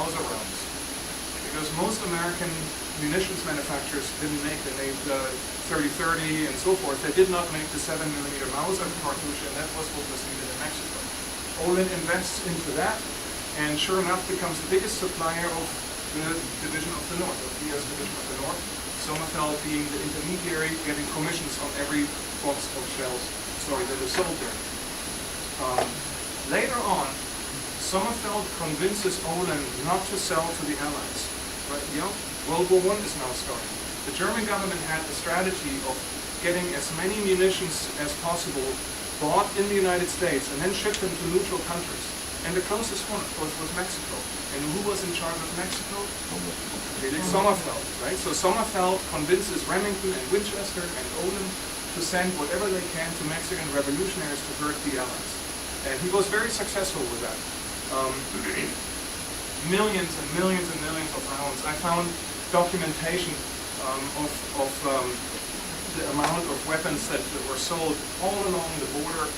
Mauser rounds. Because most American munitions manufacturers didn't make, they made 30-30 and so forth. They did not make the 7mm Mauser cartouche, and that was what was needed in Mexico. Olin invests into that, and sure enough becomes the biggest supplier of the Division of the North, of the U.S. Division of the North. Sommerfeld being the intermediary, getting commissions on every box of shells, that is sold there. Later on, Sommerfeld convinces Olin not to sell to the Allies. But, World War I is now starting. The German government had the strategy of getting as many munitions as possible bought in the United States and then shipped them to neutral countries. And the closest one, of course, was Mexico. And who was in charge of Mexico? Felix Sommerfeld, right? So Sommerfeld convinces Remington and Winchester and Olin to send whatever they can to Mexican revolutionaries to hurt the Allies. And he was very successful with that. Millions and millions and millions of rounds. I found documentation of the amount of weapons that were sold all along the border,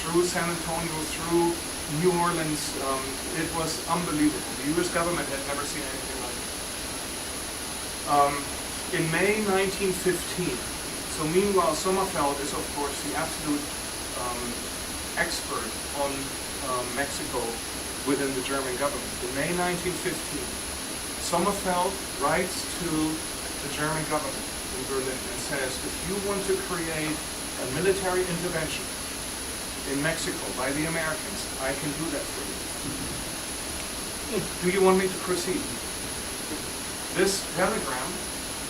through San Antonio, through New Orleans. It was unbelievable. The U.S. government had never seen anything like it. In May 1915, so meanwhile Sommerfeld is of course the absolute expert on Mexico within the German government. In May 1915, Sommerfeld writes to the German government in Berlin and says, if you want to create a military intervention in Mexico by the Americans, I can do that for you. Do you want me to proceed? This telegram,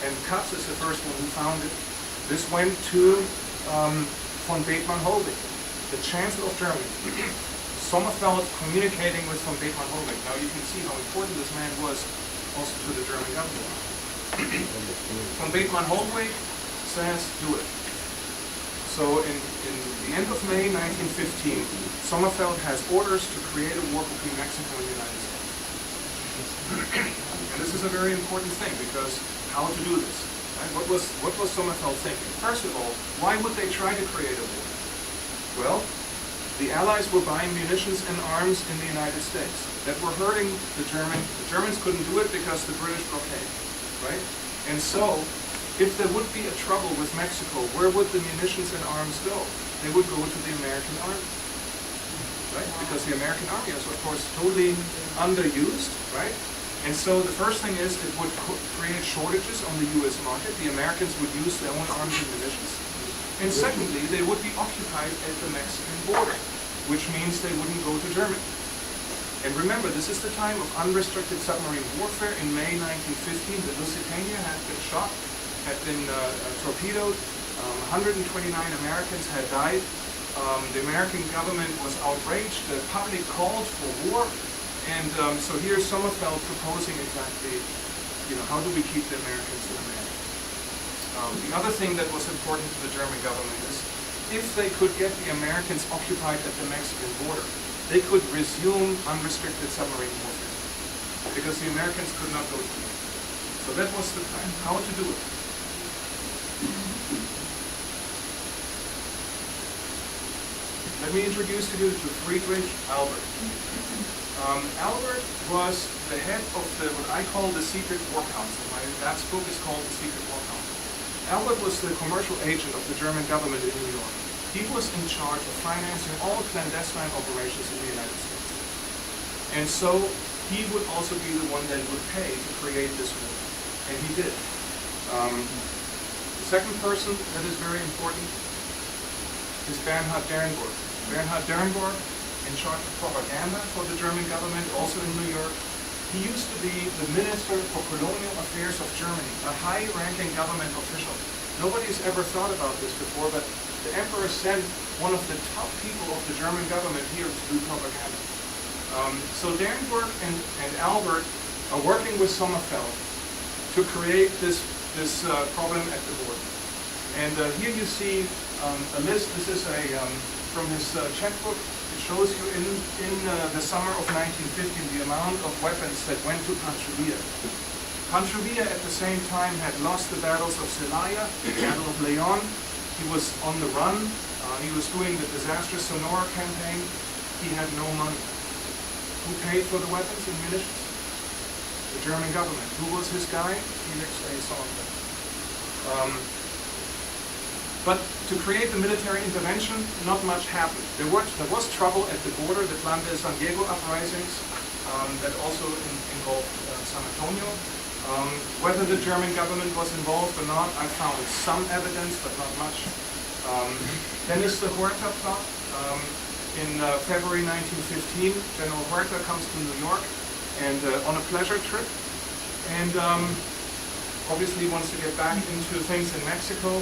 and Katz is the first one who found it, this went to von Bethmann-Hollweg, the Chancellor of Germany. Sommerfeld communicating with von Bethmann-Hollweg. Now you can see how important this man was also to the German government. Von Bethmann-Hollweg says, do it. So in the end of May 1915, Sommerfeld has orders to create a war between Mexico and the United States. And this is a very important thing, because how to do this? Right? What was Sommerfeld thinking? First of all, why would they try to create a war? Well, the Allies were buying munitions and arms in the United States that were hurting the Germans. The Germans couldn't do it because the British blockade, right? And so, if there would be a trouble with Mexico, where would the munitions and arms go? They would go to the American army, right? Because the American army is, of course, totally underused, right? And so the first thing is it would create shortages on the U.S. market. The Americans would use their own arms and munitions. And secondly, they would be occupied at the Mexican border, which means they wouldn't go to Germany. And remember, this is the time of unrestricted submarine warfare. In May 1915, the Lusitania had been shot, had been torpedoed. 129 Americans had died. The American government was outraged. The public called for war. And so here's Sommerfeld proposing exactly, how do we keep the Americans in America? The other thing that was important to the German government is, if they could get the Americans occupied at the Mexican border, they could resume unrestricted submarine warfare, because the Americans could not go to them. So that was the plan, how to do it. Let me introduce you to Friedrich Albert. Albert was the head of what I call the Secret War Council. That book is called The Secret War Council. Albert was the commercial agent of the German government in New York. He was in charge of financing all clandestine operations in the United States. And so he would also be the one that would pay to create this war. And he did. The second person that is very important is Bernhard Derenburg. Bernhard Derenburg, in charge of propaganda for the German government, also in New York. He used to be the Minister for Colonial Affairs of Germany, a high-ranking government official. Nobody's ever thought about this before, but the Emperor sent one of the top people of the German government here to do propaganda. So Derenburg and Albert are working with Sommerfeld to create this problem at the border. And here you see a list. This is from his checkbook. It shows you in the summer of 1915 the amount of weapons that went to Pancho Villa. Pancho Villa at the same time had lost the battles of Celaya, the Battle of Leon. He was on the run. He was doing the disastrous Sonora campaign. He had no money. Who paid for the weapons and munitions? the German government. Who was his guy? Felix A. Sommerfeld. But to create the military intervention, not much happened. There was trouble at the border, the Plan de San Diego uprisings, that also involved San Antonio. Whether the German government was involved or not, I found some evidence, but not much. Then is the Huerta plot. In February 1915, General Huerta comes to New York and on a pleasure trip, and obviously wants to get back into things in Mexico.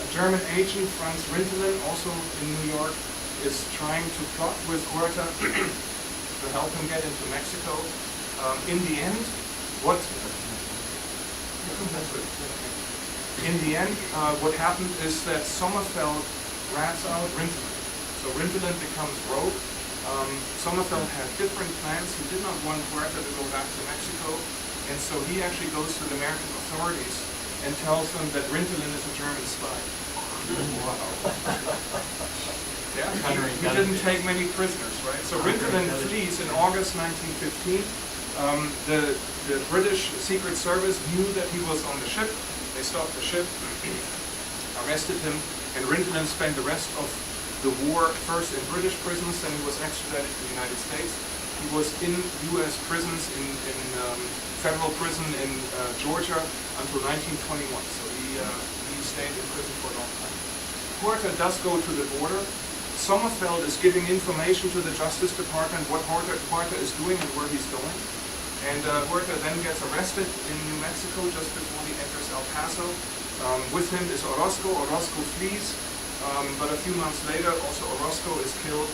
A German agent, Franz Rintelen, also in New York, is trying to plot with Huerta to help him get into Mexico. In the end, what happened is that Sommerfeld rats out Rintelen. So Rintelen becomes rogue. Sommerfeld had different plans. He did not want Huerta to go back to Mexico, and so he actually goes to the American authorities and tells them that Rintelen is a German spy. Wow. Yeah, he didn't take many prisoners, right? So Rintelen flees in August 1915. The British Secret Service knew that he was on the ship. They stopped the ship, arrested him, and Rintelen spent the rest of the war first in British prisons, then he was extradited to the United States. He was in U.S. prisons, in federal prison in Georgia until 1921. So he stayed in prison for a long time. Huerta does go to the border. Sommerfeld is giving information to the Justice Department what Huerta is doing and where he's going. And Huerta then gets arrested in New Mexico just before he enters El Paso. With him is Orozco. Orozco flees, but a few months later also Orozco is killed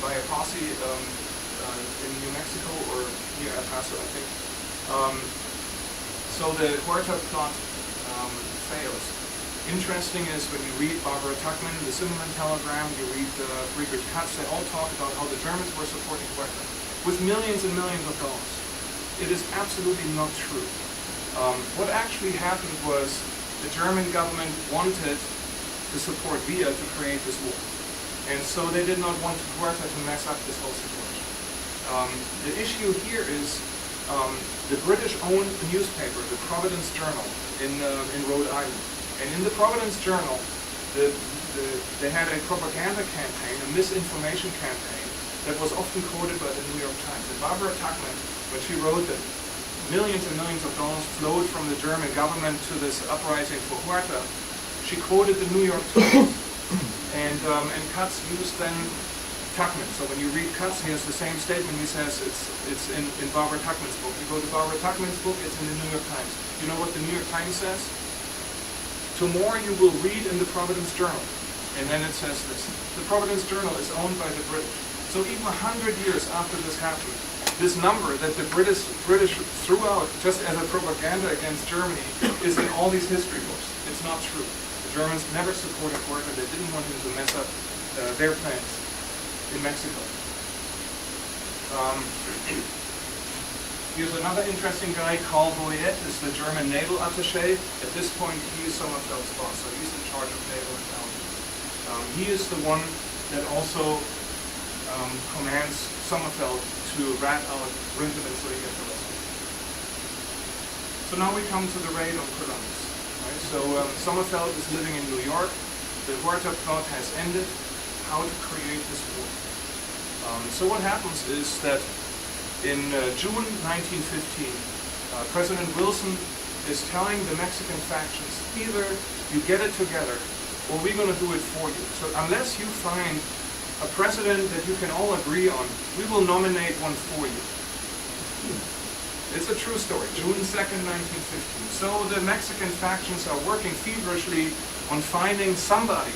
by a posse in New Mexico, or near El Paso, I think. So the Huerta plot fails. Interesting is when you read Barbara Tuchman, the Zimmermann telegram, you read Friedrich Katz, they all talk about how the Germans were supporting Huerta with millions and millions of dollars. It is absolutely not true. What actually happened was the German government wanted to support Villa to create this war. And so they did not want Huerta to mess up this whole situation. The issue here is the British-owned newspaper, the Providence Journal in Rhode Island. And in the Providence Journal, they had a propaganda campaign, a misinformation campaign, that was often quoted by the New York Times. And Barbara Tuchman, when she wrote that millions and millions of dollars flowed from the German government to this uprising for Huerta, she quoted the New York Times. And Katz used then Tuchman. So when you read Katz, he has the same statement. He says it's in Barbara Tuchman's book. You go to Barbara Tuchman's book, it's in the New York Times. You know what the New York Times says? Tomorrow you will read in the Providence Journal. And then it says this. The Providence Journal is owned by the British. So even 100 years after this happened, this number that the British threw out just as a propaganda against Germany is in all these history books. It's not true. The Germans never supported Huerta. They didn't want him to mess up their plans in Mexico. Here's another interesting guy. Karl Boyet is the German naval attaché. At this point, he is Sommerfeld's boss, so he's in charge of naval intelligence. He is the one that also commands Sommerfeld to rat out Rintelen so he gets arrested. So now we come to the raid on Columbus. Right? So Sommerfeld is living in New York. The Huerta plot has ended. How to create this war? So what happens is that in June 1915, President Wilson is telling the Mexican factions, either you get it together or we're going to do it for you. So unless you find a president that you can all agree on, we will nominate one for you. It's a true story, June 2nd, 1915. So the Mexican factions are working feverishly on finding somebody,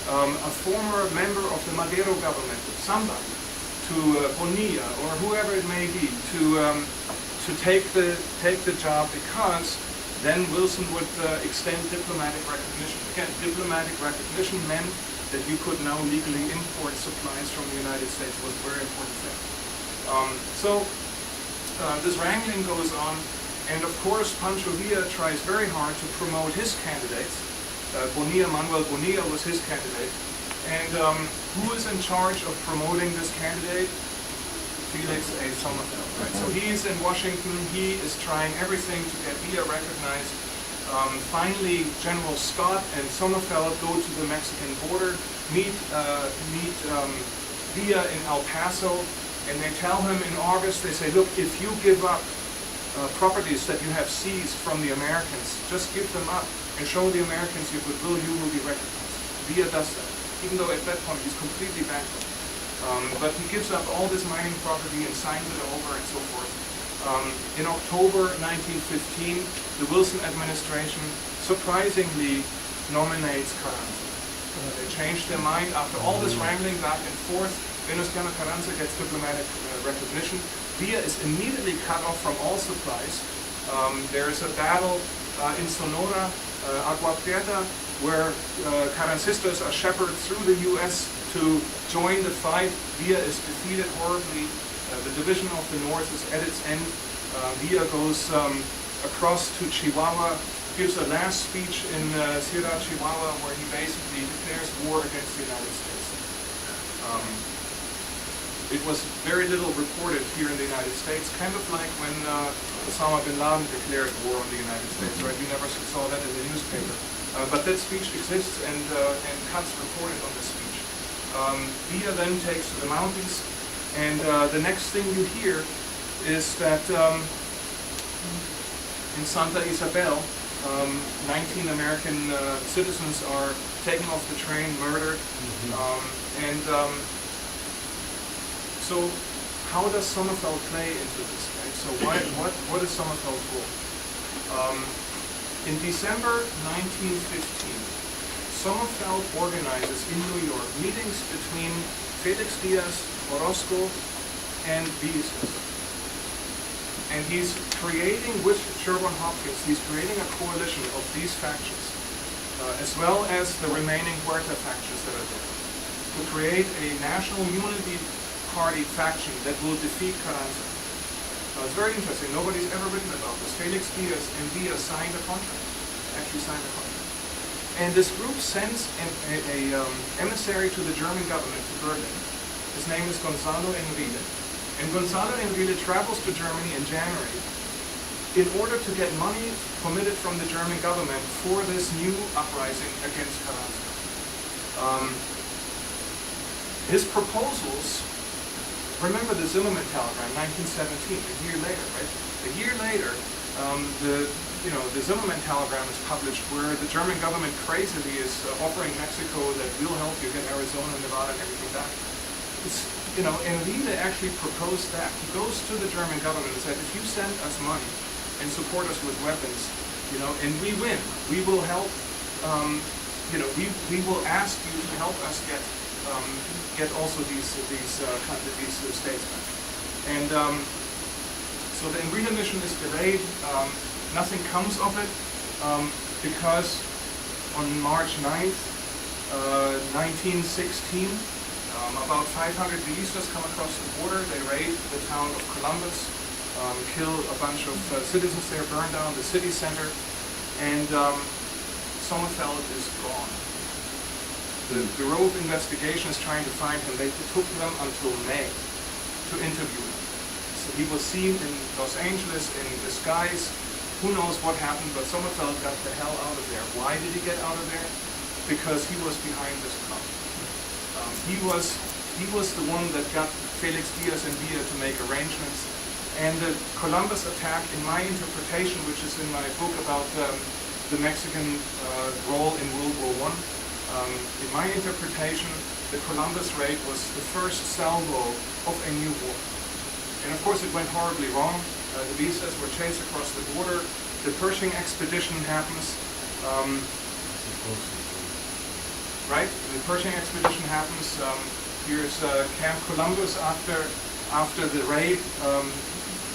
a former member of the Madero government, somebody, to Bonilla or whoever it may be, to take the job, because then Wilson would extend diplomatic recognition. Again, diplomatic recognition meant that you could now legally import supplies from the United States. Was a very important thing. This wrangling goes on, and of course Pancho Villa tries very hard to promote his candidates. Manuel Bonilla was his candidate. And who is in charge of promoting this candidate? Felix A. Sommerfeld. Right? So he's in Washington. He is trying everything to get Villa recognized. Finally, General Scott and Sommerfeld go to the Mexican border, meet Villa in El Paso, and they tell him in August, they say, look, if you give up properties that you have seized from the Americans, just give them up and show the Americans your goodwill, you will be recognized. Villa does that, even though at that point he's completely bankrupt. But he gives up all this mining property and signs it over and so forth. In October 1915, the Wilson administration surprisingly nominates Carranza. They changed their mind after all this wrangling back and forth. Venustiano Carranza gets diplomatic recognition. Villa is immediately cut off from all supplies. There is a battle in Sonora, Agua Prieta, where Carrancistas are shepherded through the U.S. to join the fight. Villa is defeated horribly. The division of the North is at its end. Villa goes across to Chihuahua, gives a last speech in Ciudad Chihuahua where he basically declares war against the United States. It was very little reported here in the United States, kind of like when Osama bin Laden declared war on the United States, right? You never saw that in the newspaper. But that speech exists, and Katz reported on the speech. Villa then takes to the mountains, and the next thing you hear is that in Santa Isabel, 19 American citizens are taken off the train, murdered, so how does Sommerfeld play into this, right? So what is Sommerfeld's role? In December 1915, Sommerfeld organizes in New York meetings between Felix Diaz, Orozco, and Villegas. And he's creating, with Sherborne Hopkins, he's creating a coalition of these factions, as well as the remaining Huerta factions that are there, to create a national unity party faction that will defeat Carranza. It's very interesting. Nobody's ever written about this. Felix Diaz and Villa signed a contract. And this group sends an emissary to the German government, to Berlin. His name is Gonzalo Enrile. And Gonzalo Enrile travels to Germany in January in order to get money committed from the German government for this new uprising against Carranza. His proposals, remember the Zimmermann telegram, 1917, a year later, right? A year later, the Zimmermann telegram is published where the German government crazily is offering Mexico that we'll help you get Arizona, Nevada, and everything back. Enrile actually proposed that. He goes to the German government and said, if you send us money and support us with weapons, and we win, we will help, we will ask you to help us get also these states back. And so the Enrile mission is delayed. Nothing comes of it because on March 9th, 1916, about 500 Villistas come across the border. They raid the town of Columbus, kill a bunch of citizens there, burn down the city center, and Sommerfeld is gone. The Bureau of Investigation is trying to find him. They took them until May to interview him. So he was seen in Los Angeles in disguise. Who knows what happened, but Sommerfeld got the hell out of there. Why did he get out of there? Because he was behind this plot. He was the one that got Felix Diaz and Villa to make arrangements. And the Columbus attack, in my interpretation, which is in my book about the Mexican role in World War I, in my interpretation, the Columbus raid was the first salvo of a new war. And of course it went horribly wrong. The Villistas were chased across the border. The Pershing expedition happens. Right? The Pershing expedition happens. Here's Camp Columbus after the raid.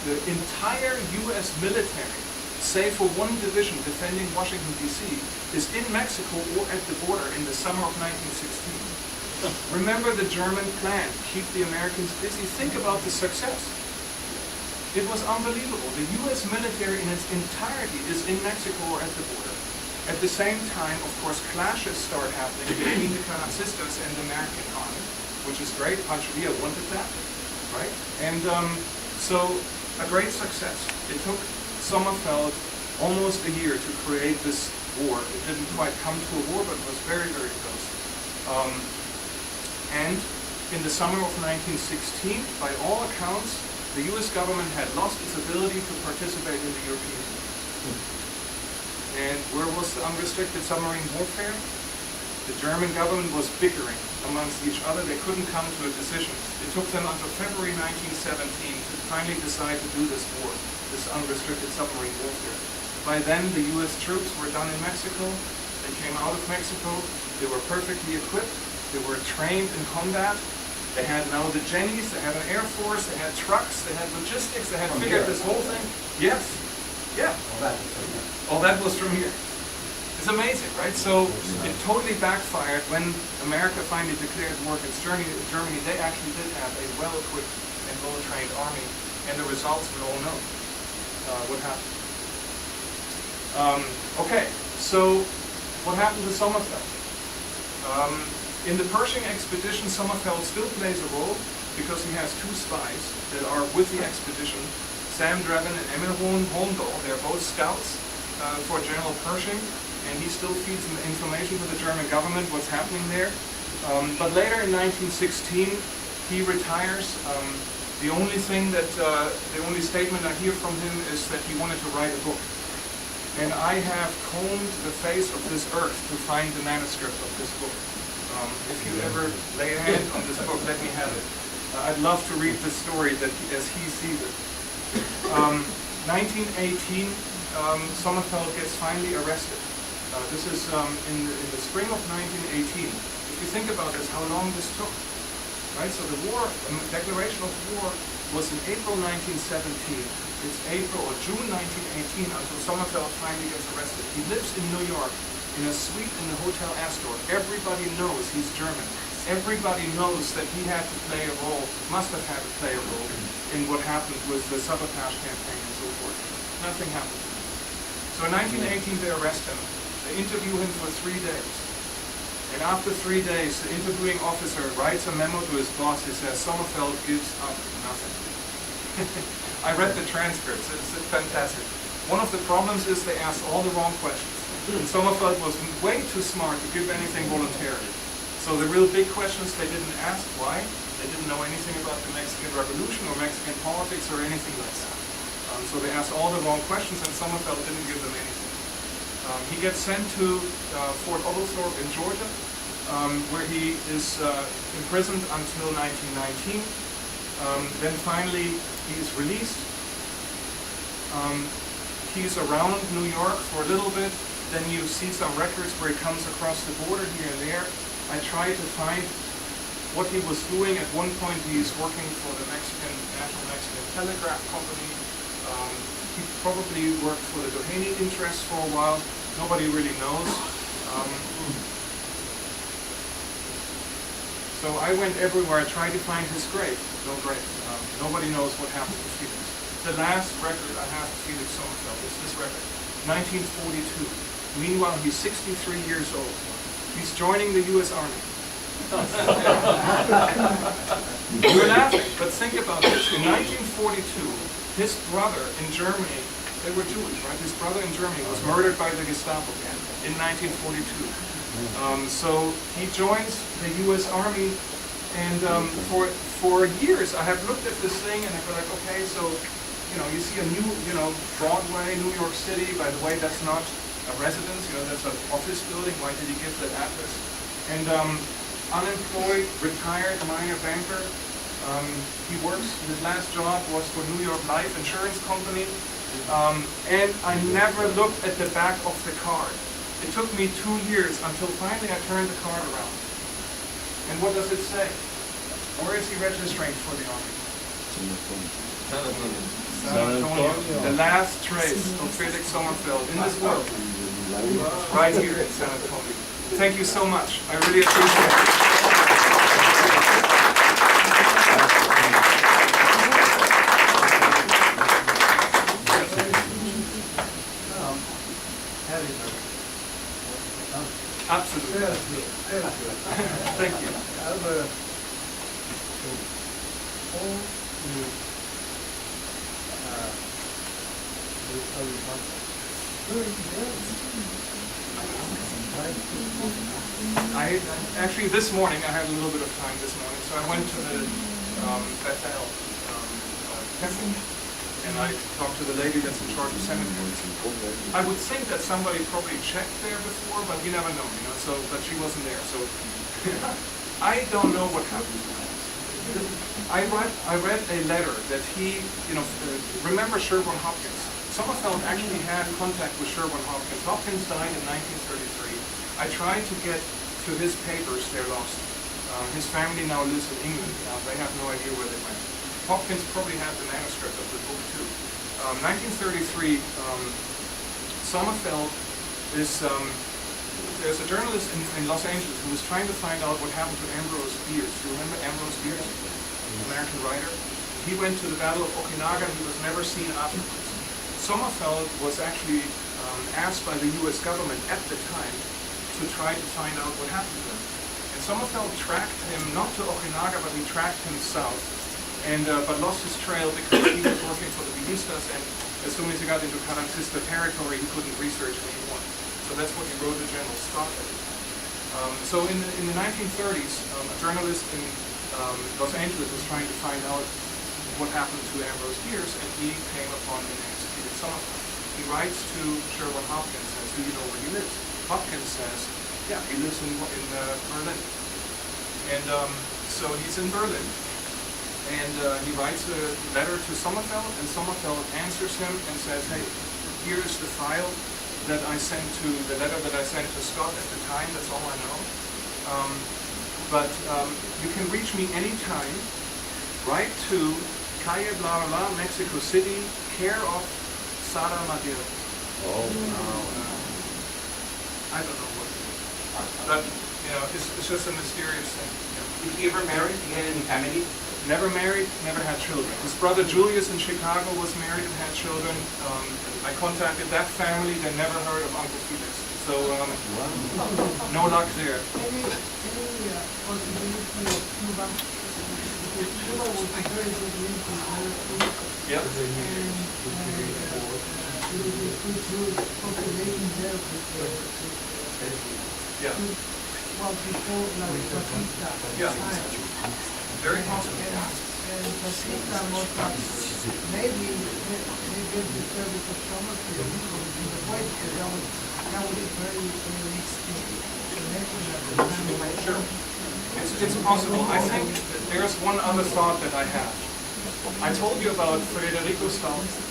The entire U.S. military, save for one division defending Washington, D.C., is in Mexico or at the border in the summer of 1916. Remember the German plan, keep the Americans busy. Think about the success. It was unbelievable. The U.S. military in its entirety is in Mexico or at the border. At the same time, of course, clashes start happening between the Carrancistas and the American army, which is great. Pancho Villa wanted that, right? And so a great success. It took Sommerfeld almost a year to create this war. It didn't quite come to a war, but it was very, very close. And in the summer of 1916, by all accounts, the US government had lost its ability to participate in the European Union. And where was the unrestricted submarine warfare? The German government was bickering amongst each other. They couldn't come to a decision. It took them until February 1917 to finally decide to do this war, this unrestricted submarine warfare. By then, the US troops were done in Mexico. They came out of Mexico. They were perfectly equipped. They were trained in combat. They had now the Jennies, they had an air force, they had trucks, they had logistics, they had figured this whole thing. Yes. Yeah. All that was from here. It's amazing, right? So it totally backfired when America finally declared war against Germany. They actually did have a well-equipped and well-trained army, and the results we all know what happened. Okay, so what happened to Sommerfeld? In the Pershing expedition, Sommerfeld still plays a role because he has two spies that are with the expedition, Sam Drebin and Emil Hohendahl. They're both scouts for General Pershing, and he still feeds information to the German government, what's happening there. But later in 1916, he retires. The only statement I hear from him is that he wanted to write a book. And I have combed the face of this earth to find the manuscript of this book. If you ever lay a hand on this book, let me have it. I'd love to read the story as he sees it. 1918, Sommerfeld gets finally arrested. This is in the spring of 1918. If you think about this, how long this took, right? So the war, declaration of war was in April 1917. It's April or June 1918 until Sommerfeld finally gets arrested. He lives in New York in a suite in the Hotel Astor. Everybody knows he's German. Everybody knows that he had to play a role, must have had to play a role in what happened with the sabotage campaign and so forth. Nothing happened. So in 1918 they arrest him. They interview him for 3 days. And after 3 days, the interviewing officer writes a memo to his boss. He says, Sommerfeld gives up nothing. I read the transcripts. It's fantastic. One of the problems is they asked all the wrong questions. And Sommerfeld was way too smart to give anything voluntarily. So the real big questions they didn't ask. Why? They didn't know anything about the Mexican Revolution or Mexican politics or anything like that. So they asked all the wrong questions, and Sommerfeld didn't give them anything. He gets sent to Fort Oglethorpe in Georgia, where he is imprisoned until 1919. Then finally, he's released. He's around New York for a little bit. Then you see some records where he comes across the border here and there. I tried to find what he was doing. At one point, he's working for the National Mexican Telegraph Company. He probably worked for the Doheny interests for a while. Nobody really knows. So I went everywhere. I tried to find his grave. No grave. Nobody knows what happened to Felix. The last record I have of Felix Sommerfeld is this record, 1942. Meanwhile, he's 63 years old. He's joining the U.S. Army. You're laughing, but think about this. In 1942, his brother in Germany, they were Jewish, right? His brother in Germany was murdered by the Gestapo in 1942. So he joins the U.S. Army, and for years I have looked at this thing and I've been like, okay, so you see a new, Broadway, New York City. By the way, that's not a residence, that's an office building. Why did he give that address? And unemployed, retired minor banker. He works, his last job was for New York Life Insurance Company. And I never looked at the back of the card. It took me 2 years until finally I turned the card around. And what does it say? Where is he registering for the Army? San Antonio. The last trace of Felix Sommerfeld in this world, right here in San Antonio. Thank you so much. I really appreciate it. Absolutely. Thank you. Actually this morning I had a little bit of time this morning, so I went to the Bethel temple, and I talked to the lady that's in charge of cemeteries. I would think that somebody probably checked there before, but you never know, you know. So, but she wasn't there, so I don't know what happened. I read a letter that he, you know, remember Sherborne Hopkins? Sommerfeld actually had contact with Sherborne Hopkins. Hopkins died in 1933. I tried to get to his papers, they're lost. His family now lives in England. They have no idea where they went. Hopkins probably had the manuscript of the book too. 1933, Sommerfeld is, there's a journalist in Los Angeles who was trying to find out what happened to Ambrose Bierce. Do you remember Ambrose Bierce? American writer. He went to the Battle of Okinaga and he was never seen afterwards. Sommerfeld was actually asked by the US government at the time to try to find out what happened to him. And Sommerfeld tracked him not to Okinaga, but he tracked him south, and but lost his trail because he was working for the Villistas, and as soon as he got into Carrancista territory, he couldn't research anymore. So that's what he wrote to General Scott at the time. So in the 1930s, a journalist in Los Angeles was trying to find out what happened to Ambrose Bierce, and he came upon an executed Sommerfeld. He writes to Sherborne Hopkins and says, "Do you know where he lives?" Hopkins says, "Yeah, he lives in Berlin." And so he's in Berlin. And he writes a letter to Sommerfeld, and Sommerfeld answers him and says, "Hey, here is the file that I sent to, the letter that I sent to Scott at the time, that's all I know. But you can reach me anytime. Write to Calle blah blah blah, Mexico City, care of Sada Madero." Oh, I don't know what it is. But, you know, it's just a mysterious thing. You know. Did he ever marry? Did he have any family? Never married, never had children. His brother Julius in Chicago was married and had children. I contacted that family, they never heard of Uncle Felix. So, no luck there. Any possibility of Cuba? Because Cuba was a very good link to America. Yep. And it would be good to population there with Yeah. well, before like Batista. Yeah. Very possible. And Batista was like, maybe they get the service of Sommerfeld in the White, because that was very Sure. It's possible. I think that there's one other thought that I have. I told you about Federico Stalfort,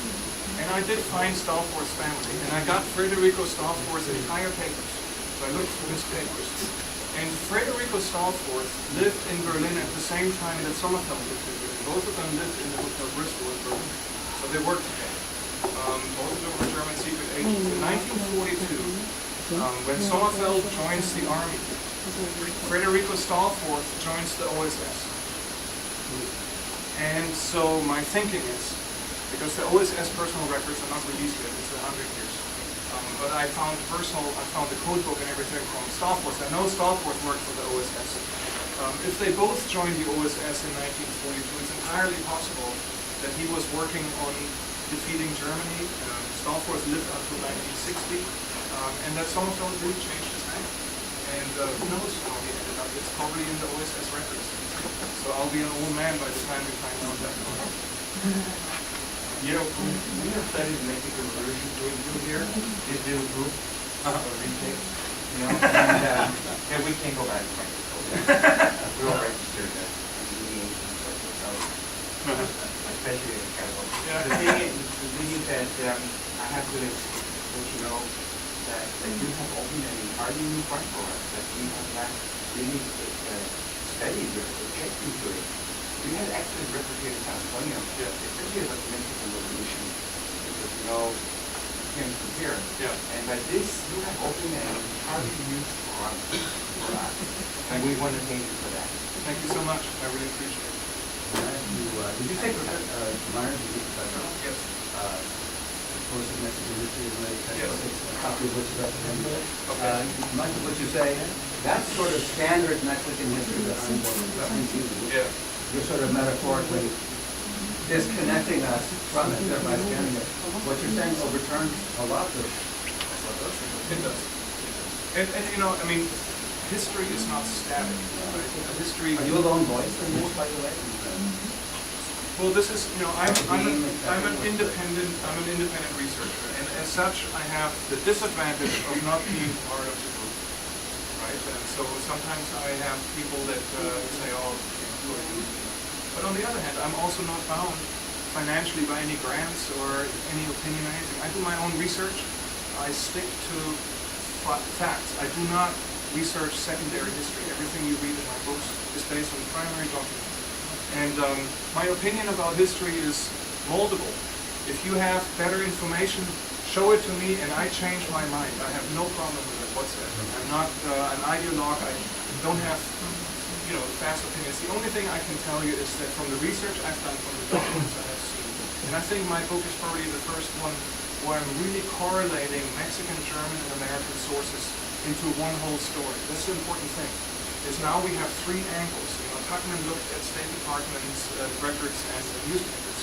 and I did find Stalfort's family, and I got Federico Stalfort's entire papers. So I looked through his papers. And Federico Stalfort lived in Berlin at the same time that Sommerfeld lived in Berlin. Both of them lived in the Hotel Bristol in Berlin. So they worked together. Both of them were German secret agents. In 1942, when Sommerfeld joins the army, Federico Stalfort joins the OSS. And so my thinking is, because the OSS personal records are not released yet, it's 100 years. But I found the code book and everything from Stalfort. I know Stalfort worked for the OSS. If they both joined the OSS in 1942, it's entirely possible that he was working on defeating Germany. Stalfort lived until 1960, and that Sommerfeld really changed his name. And who knows how he ended up? It's probably in the OSS records. So I'll be an old man by the time we find out that. You know, we have studied Mexican version through here, this little group of retakes, you know, and yeah, we can't go back to Mexico. We're all registered as Indian, especially in Catholic. The thing is that I have to let you know that you have opened an entirely new part for us, that we have not really studied or checked into it. We had actually replicated San Antonio, especially about the Mexican Revolution, because you know, it came from here. Yeah. And by this, you have opened an entirely new front for us. And we want to thank you for that. Thank you so much. I really appreciate it. Did you say minor? Yes. Course of Mexican history and Yes. a copy of what you recommend. Okay. Much of what you say, that's sort of standard Mexican history that I'm into. Yeah. You're sort of metaphorically disconnecting us from it, thereby scanning it. What you're saying overturns a lot of. It does. And you know, I mean, history is not static, right? History. Are you a lone voice in this, by the way? Well, this is, you know, I'm an independent researcher, and as such, I have the disadvantage of not being part of the group, right? And so sometimes I have people that say, oh, you know, but on the other hand, I'm also not bound financially by any grants or any opinion or anything. I do my own research. I stick to facts. I do not research secondary history. Everything you read in my books is based on primary documents. And my opinion about history is moldable. If you have better information, show it to me and I change my mind. I have no problem with it whatsoever. I'm not an ideologue. I don't have, you know, fast opinions. The only thing I can tell you is that from the research I've done, from the documents I have seen, and I think my book is probably the first one where I'm really correlating Mexican, German, and American sources into one whole story. That's the important thing. Is now we have three angles. You know, Tuckman looked at State Department's records and newspapers.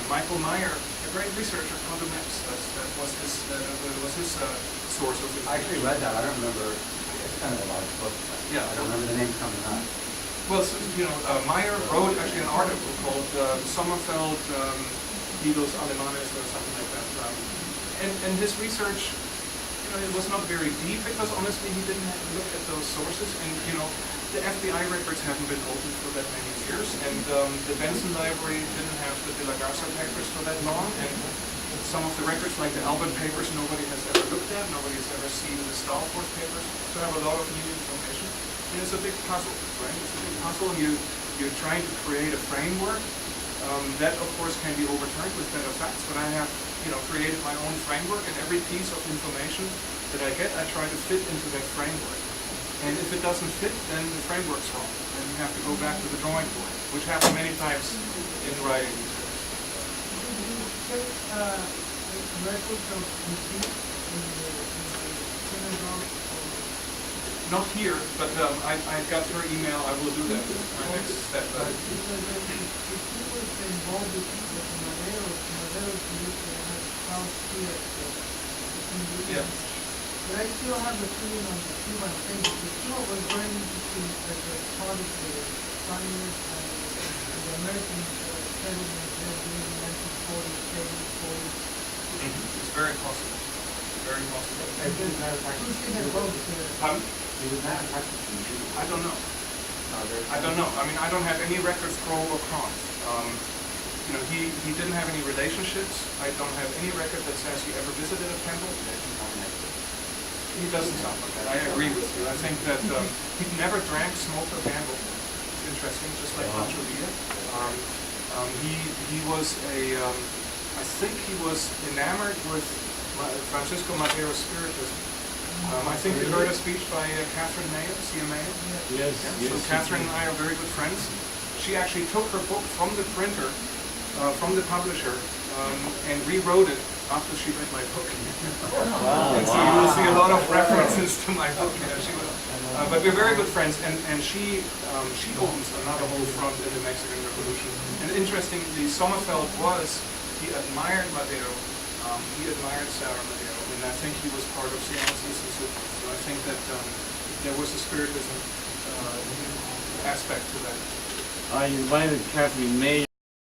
Michael Meyer, a great researcher, Condo Maps, that was his source of information. I actually read that. I don't remember. It's kind of a large book. Yeah. I don't remember the name coming up. Well, so, you know, Meyer wrote actually an article called Sommerfeld, Eagles Alemanes or something like that. And his research, you know, it was not very deep because honestly he didn't look at those sources. And, you know, the FBI records haven't been open for that many years. And the Benson Library didn't have the De La Garza papers for that long. And some of the records, like the Albert papers, nobody has ever looked at. Nobody has ever seen the Stalford papers. So I have a lot of new information. And it's a big puzzle, right? It's a big puzzle, and you're trying to create a framework. That, of course, can be overturned with better facts, but I have, you know, created my own framework, and every piece of information that I get, I try to fit into that framework. And if it doesn't fit, then the framework's wrong, and you have to go back to the drawing board, which happened many times in writing these Records of receipts in the synagogue. Not here, but I got her email. I will do that. My next step. If he was involved with Madero used to have a house here. Yeah. But I still have the feeling on the Cuban thing. The Cuba was very interesting as a part of the Spaniards and the American settlement there during the 1940s, 40s. It's very possible. Very possible. Who's in the boat? He was not practicing. I don't know. I don't know. I mean, I don't have any records pro or con. You know, he didn't have any relationships. I don't have any record that says he ever visited a temple. He doesn't sound like that. I agree with you. I think that he never drank, smoked, or gambled. It's interesting, just like Pancho Villa. He was I think he was enamored with Francisco Madero's spiritism. I think you heard a speech by Catherine Mayo, CMA. Yes, So Catherine and I are very good friends. She actually took her book from the printer, from the publisher, and rewrote it after she read my book. And so you will see a lot of references to my book. Yeah, she was, but we're very good friends, and she owns another whole front in the Mexican Revolution. And interestingly, Sommerfeld he admired Madero, he admired Sarah Madero, and I think he was part of seances and so forth. So I think that there was a spiritism aspect to that. I invited Catherine May